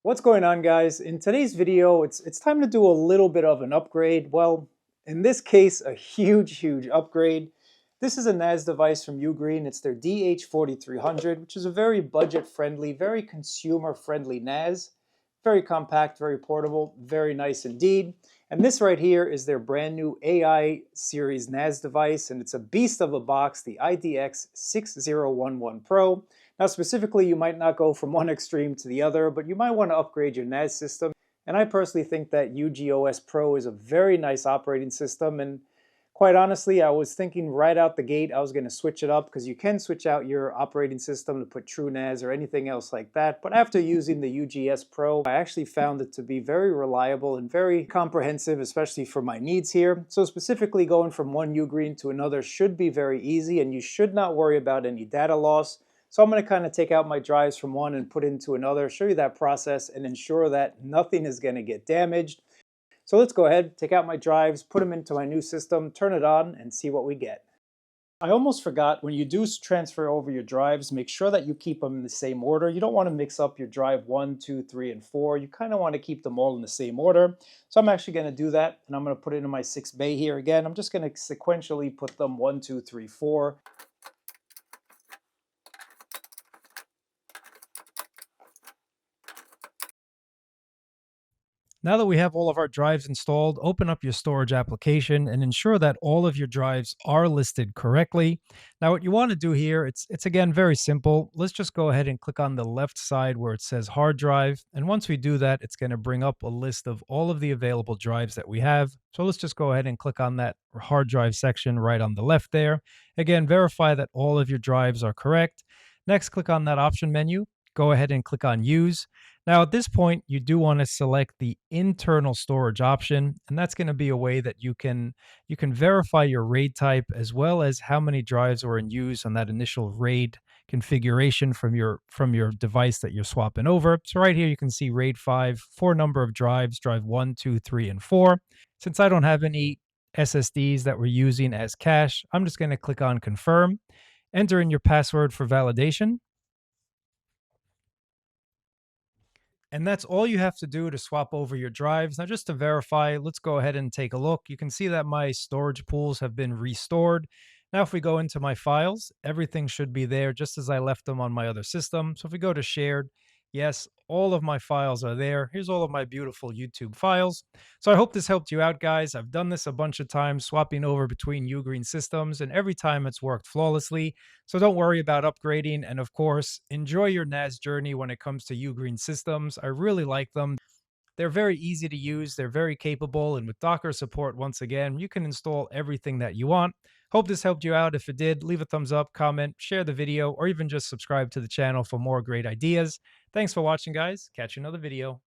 What's going on, guys? In today's video, it's time to do a little bit of an upgrade. Well, in this case, a huge upgrade. This is a NAS device from Ugreen. It's their DH4300, which is a very budget-friendly, very consumer-friendly NAS. Very compact, very portable, very nice indeed. And this right here is their brand new AI series NAS device, and it's a beast of a box, the IDX6011 Pro. Now specifically, you might not go from one extreme to the other, but you might want to upgrade your NAS system. And I personally think that UGOS Pro is a very nice operating system, and quite honestly, I was thinking right out the gate I was going to switch it up because you can switch out your operating system to put TrueNAS or anything else like that. But after using the UGS Pro, I actually found it to be very reliable and very comprehensive, especially for my needs here. So specifically going from one Ugreen to another should be very easy, and you should not worry about any data loss. So I'm going to kind of take out my drives from one and put into another, show you that process, and ensure that nothing is going to get damaged. So let's go ahead, take out my drives, put them into my new system, turn it on, and see what we get. I almost forgot, when you do transfer over your drives, make sure that you keep them in the same order. You don't want to mix up your drive 1, 2, 3, and 4. You kind of want to keep them all in the same order. So I'm actually going to do that, and I'm going to put it in my 6 bay here again. I'm just going to sequentially put them 1, 2, 3, 4. Now that we have all of our drives installed, open up your storage application and ensure that all of your drives are listed correctly. Now what you want to do here, it's again very simple. Let's just go ahead and click on the left side where it says hard drive. And once we do that, it's going to bring up a list of all of the available drives that we have. So let's just go ahead and click on that hard drive section right on the left there. Again, verify that all of your drives are correct. Next, click on that option menu. Go ahead and click on use. Now at this point, you do want to select the internal storage option, and that's going to be a way that you can verify your RAID type as well as how many drives were in use on that initial RAID configuration from your device that you're swapping over. So right here you can see RAID 5 for number of drives, drive 1, 2, 3, and 4. Since I don't have any SSDs that we're using as cache, I'm just going to click on confirm, enter in your password for validation. And that's all you have to do to swap over your drives. Now, just to verify, let's go ahead and take a look. You can see that my storage pools have been restored. Now, if we go into my files, everything should be there just as I left them on my other system. So if we go to shared, yes, all of my files are there. Here's all of my beautiful YouTube files. So I hope this helped you out, guys. I've done this a bunch of times, swapping over between Ugreen systems, and every time it's worked flawlessly. So don't worry about upgrading. And of course, enjoy your NAS journey when it comes to Ugreen systems. I really like them. They're very easy to use. They're very capable. And with Docker support, once again, you can install everything that you want. Hope this helped you out. If it did, leave a thumbs up, comment, share the video, or even just subscribe to the channel for more great ideas. Thanks for watching, guys. Catch you in another video.